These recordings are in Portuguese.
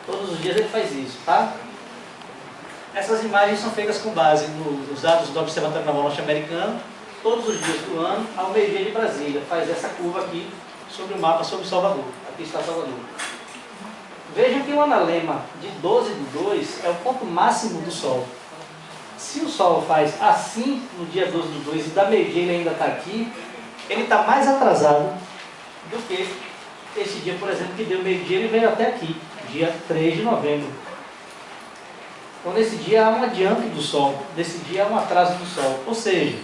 Todos os dias ele faz isso, tá? Essas imagens são feitas com base nos dados do Observatório Naval Norte-Americano, todos os dias do ano, ao meio-dia de Brasília. Faz essa curva aqui sobre o mapa, sobre Salvador. Aqui está Salvador. Vejam que o analema de 12/2 é o ponto máximo do Sol. Se o Sol faz assim no dia 12/2 e da meio-dia ele ainda está aqui, ele está mais atrasado do que esse dia, por exemplo, que deu meio-dia, ele veio até aqui, dia 3 de novembro. Então nesse dia há um adianto do Sol, nesse dia há um atraso do Sol. Ou seja,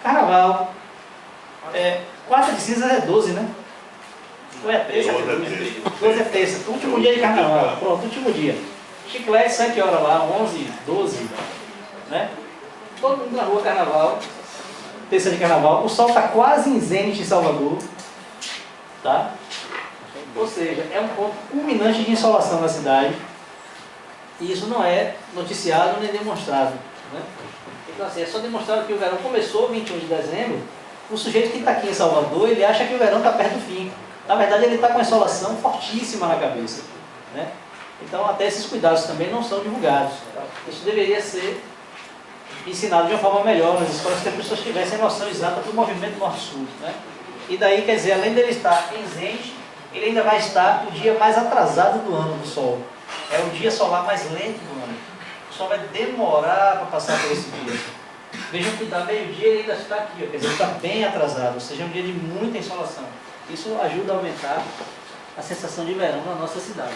Carnaval, quarta de cinzas é 12, né? Ou é terça? 12 é terça, o último dia de Carnaval, pronto, último dia. Chiclete, 7 horas lá, 11, 12, né? Todo mundo na rua Carnaval, terça de Carnaval. O Sol está quase em zênite em Salvador, tá? Ou seja, é um ponto culminante de insolação na cidade. E isso não é noticiado nem demonstrado, né? Então assim, é só demonstrado que o verão começou 21 de dezembro. O sujeito que está aqui em Salvador, ele acha que o verão está perto do fim. Na verdade, ele está com a insolação fortíssima na cabeça, né? Então, até esses cuidados também não são divulgados. Isso deveria ser ensinado de uma forma melhor nas escolas, que as pessoas tivessem noção exata do movimento norte-sul, né? E daí, quer dizer, além dele estar em zênite, ele ainda vai estar o dia mais atrasado do ano do Sol. É o dia solar mais lento do ano. O Sol vai demorar para passar por esse dia. Vejam que da meio-dia ele ainda está aqui, quer dizer, ele está bem atrasado, ou seja, é um dia de muita insolação. Isso ajuda a aumentar a sensação de verão na nossa cidade.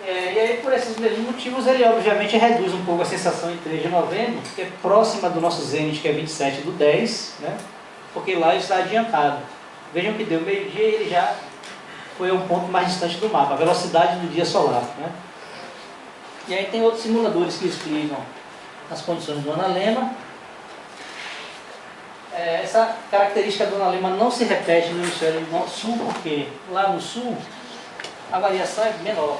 E aí, por esses mesmos motivos, ele obviamente reduz um pouco a sensação em 3 de novembro, que é próxima do nosso zênite, que é 27/10, né? Porque lá ele está adiantado. Vejam que deu meio-dia e ele já foi um ponto mais distante do mapa, a velocidade do dia solar, né? E aí tem outros simuladores que explicam as condições do analema. Essa característica do analema não se repete no hemisfério sul, porque lá no sul a variação é menor.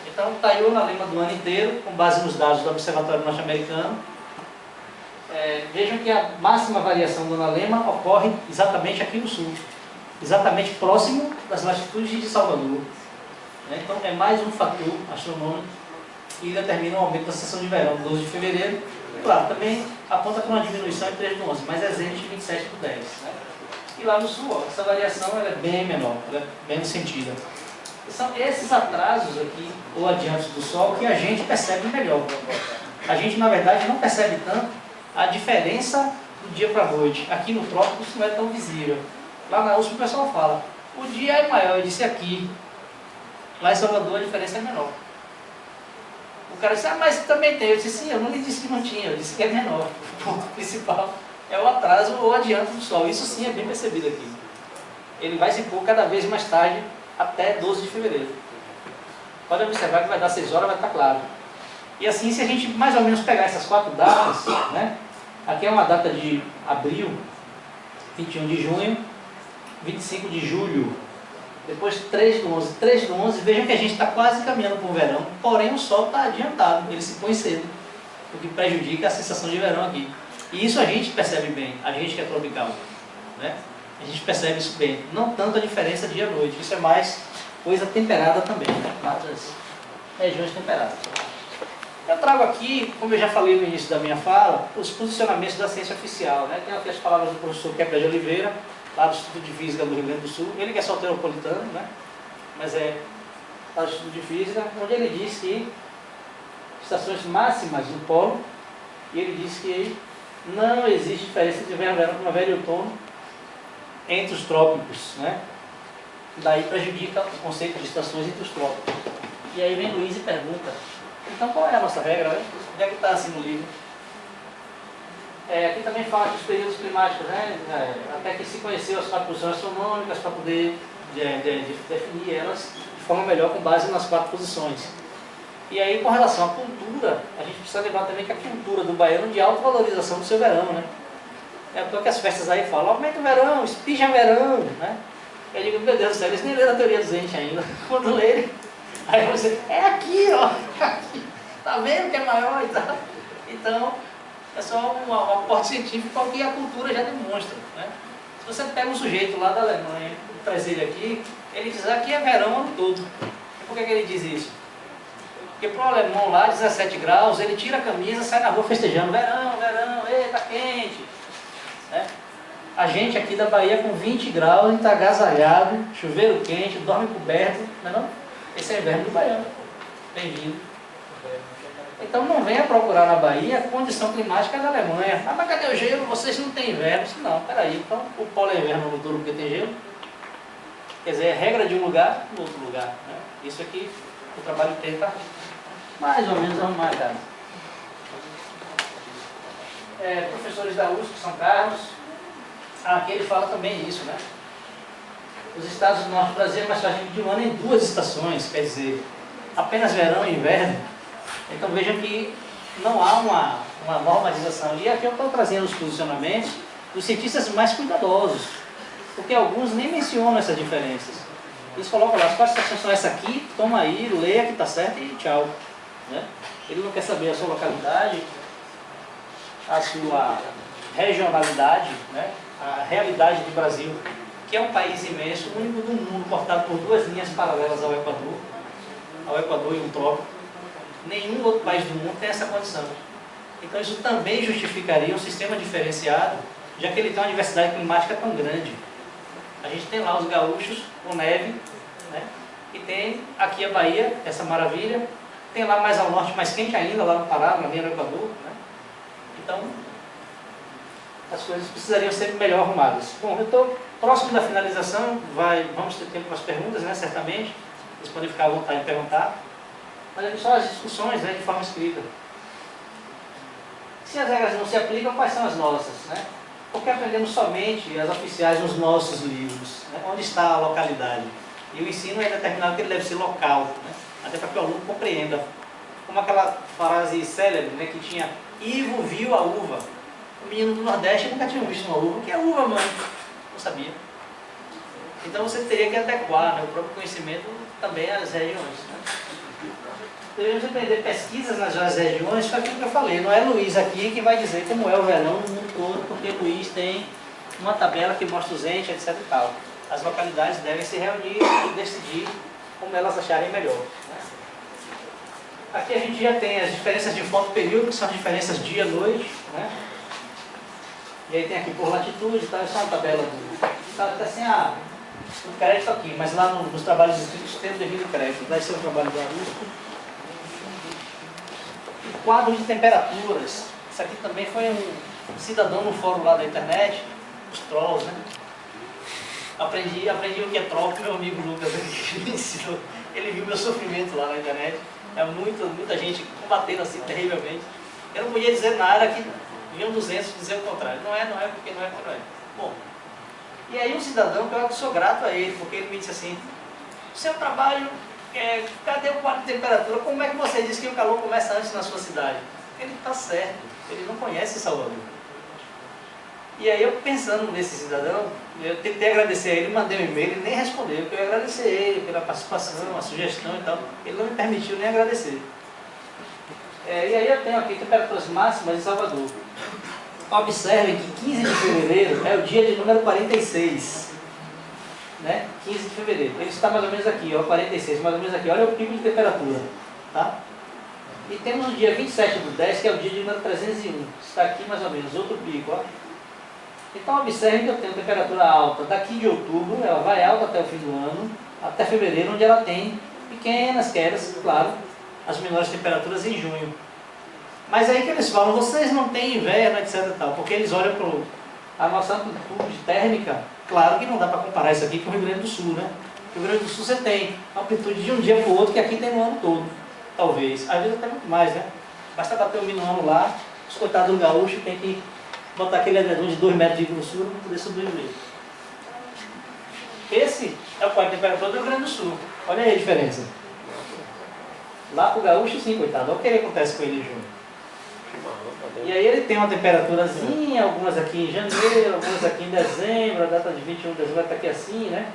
Então está aí o analema do ano inteiro, com base nos dados do Observatório Norte-Americano. Vejam que a máxima variação do analema ocorre exatamente aqui no sul, exatamente próximo das latitudes de Salvador. Então é mais um fator astronômico que determina o aumento da sessão de verão, 12 de fevereiro. Claro, também aponta para uma diminuição em 3/11, mas é zênite 27/10. Né? E lá no sul, ó, essa variação ela é bem menor, ela é bem sentida. São esses atrasos aqui, ou adiantos do Sol, que a gente percebe melhor. A gente, na verdade, não percebe tanto a diferença do dia para a noite. Aqui no trópico isso não é tão visível. Lá na USP o pessoal fala, o dia é maior, eu disse aqui. Lá em Salvador a diferença é menor. O cara disse, mas também tem. Eu disse, sim, eu não lhe disse que não tinha, eu disse que é menor. O ponto principal é o atraso ou adianto do Sol. Isso sim é bem percebido aqui. Ele vai se pôr cada vez mais tarde, até 12 de fevereiro. Pode observar que vai dar 6 horas, vai estar claro. E assim, se a gente mais ou menos pegar essas 4 datas, né? Aqui é uma data de abril, 21 de junho, 25 de julho, depois 3/11. 3/11, vejam que a gente está quase caminhando para o verão, porém o Sol está adiantado, ele se põe cedo, o que prejudica a sensação de verão aqui. E isso a gente percebe bem, a gente que é tropical, né? A gente percebe isso bem, não tanto a diferença dia-noite, isso é mais coisa temperada também, né? Lá das regiões temperadas. Eu trago aqui, como eu já falei no início da minha fala, os posicionamentos da ciência oficial, né? Tem aqui as palavras do professor Kepler de Oliveira, lá do Instituto de Física do Rio Grande do Sul, ele que é soteropolitano, né? Mas é lá do Instituto de Física, onde ele diz que estações máximas do polo, e ele diz que não existe diferença entre inverno, verão, primavera e outono entre os trópicos, né? Daí prejudica o conceito de estações entre os trópicos. E aí vem Luiz e pergunta, então qual é a nossa regra, né? Onde é que está assim no livro? Aqui também fala dos períodos climáticos, né? Até que se conheceu as 4 posições astronômicas para poder definir elas de forma melhor com base nas 4 posições. E aí, com relação à cultura, a gente precisa lembrar também que a cultura do baiano é de alta valorização do seu verão, né? Porque as festas aí falam, aumenta o verão, espija verão, né? Eu digo, meu Deus do céu, eles nem leram a teoria do Zend ainda. Quando lerem, aí você, é aqui, ó, aqui. Tá vendo que é maior e tal? Então, é só um aporte científico que a cultura já demonstra, né? Se você pega um sujeito lá da Alemanha e traz ele aqui, Ele diz aqui é verão o ano todo. E por que ele diz isso? Porque para o alemão lá, 17 graus, ele tira a camisa, sai na rua festejando, verão, verão, tá quente. Né? A gente aqui da Bahia com 20 graus, a gente está agasalhado, chuveiro quente, dorme coberto, não é não? Esse é o inverno do baiano. Bem-vindo. Então não venha procurar na Bahia a condição climática da Alemanha. Ah, mas cadê o gelo? Vocês não têm inverno. Não, peraí, então o polo é inverno no turno porque tem gelo. Quer dizer, é regra de um lugar no outro lugar. Né? Isso aqui, o trabalho tenta mais ou menos arrumar a casa. Professores da USP, São Carlos, aqui ele fala também isso, né? Os estados do norte do Brasil é mais fácil de um ano em 2 estações, quer dizer, apenas verão e inverno. Então vejam que não há uma normalização. E aqui eu estou trazendo os posicionamentos dos cientistas mais cuidadosos, porque alguns nem mencionam essas diferenças. Eles colocam lá, as 4 estações são essa aqui, toma aí, leia que está certo e tchau. Né? Ele não quer saber a sua localidade, a sua regionalidade, né? A realidade do Brasil, que é um país imenso, o único do mundo cortado por 2 linhas paralelas ao Equador e um trópico. Nenhum outro país do mundo tem essa condição. Então isso também justificaria um sistema diferenciado, já que ele tem uma diversidade climática tão grande. A gente tem lá os gaúchos com neve, né? E tem aqui a Bahia, essa maravilha. Tem lá mais ao norte, mais quente ainda, lá no Pará, na linha do Equador. Né? Então, as coisas precisariam ser melhor arrumadas. Bom, eu estou próximo da finalização, vamos ter tempo para as perguntas, né, certamente. Vocês podem ficar à vontade de perguntar. Mas é só as discussões, né, de forma escrita. Se as regras não se aplicam, quais são as nossas? Né? Porque aprendemos somente as oficiais nos nossos livros, né? Onde está a localidade. E o ensino é determinado que ele deve ser local, né? Até para que o aluno compreenda. Como aquela frase célebre, né, que tinha: Ivo viu a uva. O menino do Nordeste nunca tinha visto uma uva. O que é uva, mãe? Não sabia. Então você teria que adequar, né, o próprio conhecimento também às regiões. Né? Devemos aprender pesquisas nas várias regiões, foi aquilo que eu falei. Não é Luiz aqui que vai dizer como é o verão no mundo todo, porque Luiz tem uma tabela que mostra os entes, etc. e tal. As localidades devem se reunir e decidir como elas acharem melhor. Né? Aqui a gente já tem as diferenças de foto-período, que são as diferenças dia-noite. Né? E aí tem aqui por latitude, tá? Essa é uma tabela está assim, o crédito aqui, mas lá nos trabalhos escritos tem o devido crédito. Vai ser o trabalho do Augusto. Quadro de temperaturas. Isso aqui também foi um cidadão no fórum lá da internet, os trolls, né? Aprendi o que é troll, meu amigo Lucas, ele me ensinou. Ele viu meu sofrimento lá na internet. É muita gente combatendo assim terrivelmente. Eu não podia dizer nada que vinham 200 dizer o contrário. Não é porque não é. Bom, e aí um cidadão, que eu sou grato a ele, porque ele me disse assim: seu trabalho, cadê o quadro de temperatura? Como é que você diz que o calor começa antes na sua cidade? Ele está certo, ele não conhece Salvador. E aí eu pensando nesse cidadão, eu tentei agradecer a ele, mandei um e-mail, ele nem respondeu, porque eu ia agradecer ele pela participação, a sugestão e tal. Ele não me permitiu nem agradecer. E aí eu tenho aqui temperaturas máximas em Salvador. Observem que 15 de fevereiro é o dia de número 46. Né? 15 de fevereiro. Ele está mais ou menos aqui, ó, 46, mais ou menos aqui. Olha o pico de temperatura. Tá? E temos o dia 27 do 10, que é o dia de número 301. Está aqui mais ou menos, outro pico. Ó. Então observem que eu tenho temperatura alta daqui de outubro, ela vai alta até o fim do ano, até fevereiro, onde ela tem pequenas quedas, claro, as menores temperaturas em junho. Mas aí que eles falam, vocês não têm inverno, etc. e tal, porque eles olham para a nossa amplitude térmica. Claro que não dá para comparar isso aqui com o Rio Grande do Sul, né? No Rio Grande do Sul você tem amplitude de um dia para o outro, que aqui tem no ano todo, talvez. Às vezes até muito mais, né? Basta bater o minuano lá, os coitados do gaúcho tem que botar aquele edredom de 2 metros de grossura para poder sobreviver. Esse é o quadro de temperatura do Rio Grande do Sul. Olha aí a diferença. Lá para o gaúcho, sim, coitado. Olha o que acontece com ele em junho. E aí ele tem uma temperaturazinha, algumas aqui em janeiro, algumas aqui em dezembro, a data de 21 de dezembro está aqui assim, né?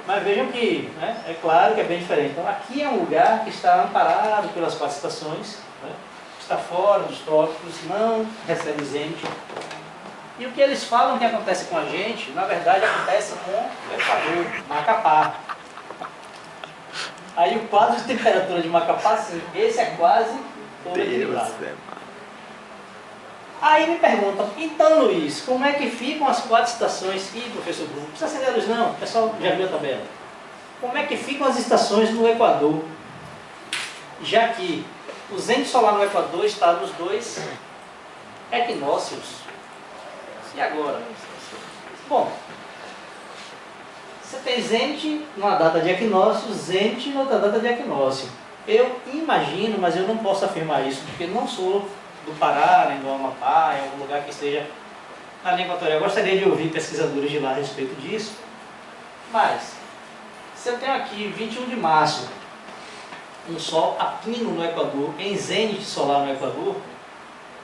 Mas vejam que, né, é claro que é bem diferente. Então aqui é um lugar que está amparado pelas 4 estações, né? Está fora dos trópicos, não recebe gente. E o que eles falam que acontece com a gente, na verdade acontece com o Equador, Macapá. Aí o quadro de temperatura de Macapá, sim, esse é quase todo equilibrado. Aí me perguntam, então Luiz, como é que ficam as 4 estações? Ih, professor Bruno, não precisa acender a luz não, o pessoal já viu a tabela. Como é que ficam as estações no Equador? Já que o zênite solar no Equador está nos 2 equinócios. E agora? Bom, você tem zênite numa data de equinócio, zênite noutra data de equinócio. Eu imagino, mas eu não posso afirmar isso, porque não sou do Pará, nem do Amapá, em algum lugar que esteja na linha equatorial. Eu gostaria de ouvir pesquisadores de lá a respeito disso. Mas, se eu tenho aqui 21 de março, um sol a pino no Equador, em zênite solar no Equador,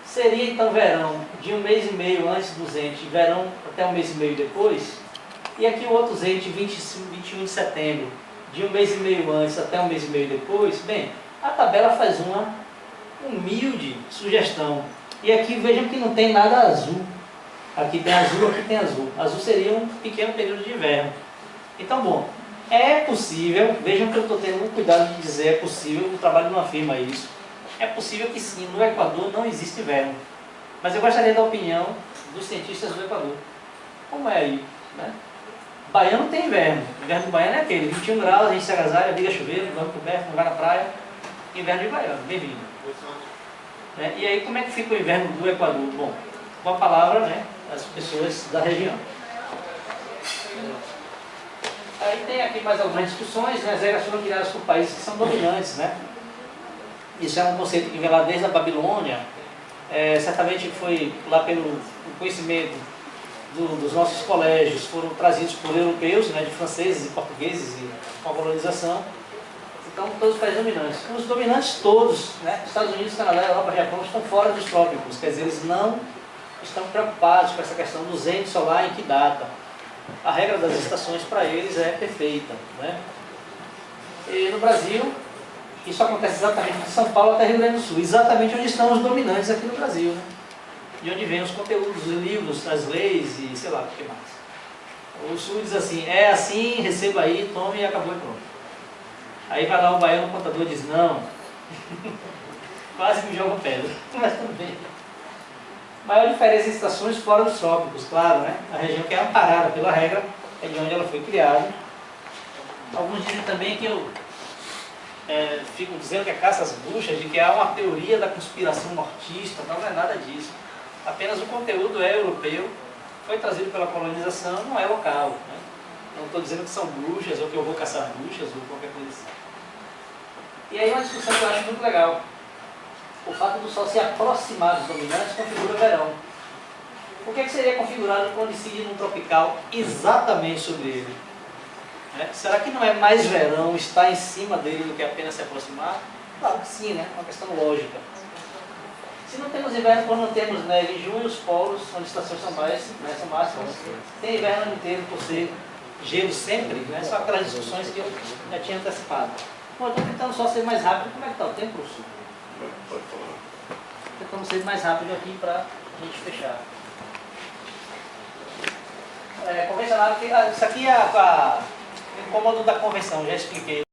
seria então verão de um mês e meio antes do zênite, verão até um mês e meio depois, e aqui o outro zênite 21 de setembro, de um mês e meio antes até um mês e meio depois. Bem, a tabela faz uma humilde sugestão. E aqui vejam que não tem nada azul. Aqui tem azul, aqui tem azul. Azul seria um pequeno período de inverno. Então, bom, é possível, vejam que eu estou tendo muito cuidado de dizer é possível, o trabalho não afirma isso. É possível que sim, no Equador não existe inverno. Mas eu gostaria da opinião dos cientistas do Equador. Como é aí? Né? Baiano tem inverno. O inverno do Baiano é aquele, 21 graus, a gente se agasalha, liga chuveiro, dorme coberto, vai na praia. Inverno de Baiano, bem-vindo. Né? E aí como é que fica o inverno do Equador? Bom, com a palavra, né, as pessoas da região. Aí tem aqui mais algumas discussões, né? As regras foram criadas por países que são dominantes, né? Isso é um conceito que vem lá desde a Babilônia, certamente foi lá pelo conhecimento dos nossos colégios, foram trazidos por europeus, né, de franceses e portugueses e com a colonização. Então, todos os países dominantes. Os dominantes todos, né, Estados Unidos, Canadá, Europa, Japão, estão fora dos trópicos, quer dizer, eles não estão preocupados com essa questão do zênite solar em que data. A regra das estações para eles é perfeita. Né? E no Brasil, isso acontece exatamente de São Paulo até Rio Grande do Sul, exatamente onde estão os dominantes aqui no Brasil. Né? De onde vêm os conteúdos, os livros, as leis e sei lá o que mais. O Sul diz assim, é assim, receba aí, tome e acabou e pronto. Aí vai lá o baiano, o contador diz, não, quase me joga pedra, mas tudo bem. Maior diferença em estações fora dos trópicos, claro, né? A região que é amparada pela regra é de onde ela foi criada. Alguns dizem também que eu fico dizendo que é caça às bruxas, de que há uma teoria da conspiração nortista, não é nada disso. Apenas o conteúdo é europeu, foi trazido pela colonização, não é local. Né? Não estou dizendo que são bruxas, ou que eu vou caçar bruxas, ou qualquer coisa assim. E aí uma discussão que eu acho muito legal. O fato do Sol se aproximar dos dominantes configura verão. Por que seria configurado quando incide num tropical exatamente sobre ele? Né? Será que não é mais verão estar em cima dele do que apenas se aproximar? Claro que sim, né? É uma questão lógica. Se não temos inverno, quando não temos neve em junho, os polos, onde as estações são mais, né, são máximas, tem inverno o ano inteiro por ser gelo sempre, né? São aquelas discussões que eu já tinha antecipado. Bom, eu estou tentando só ser mais rápido. Como é que está o tempo, professor? Pode falar. Tentamos ser mais rápido aqui para a gente fechar. Convencionado, isso aqui é o incômodo da convenção, já expliquei.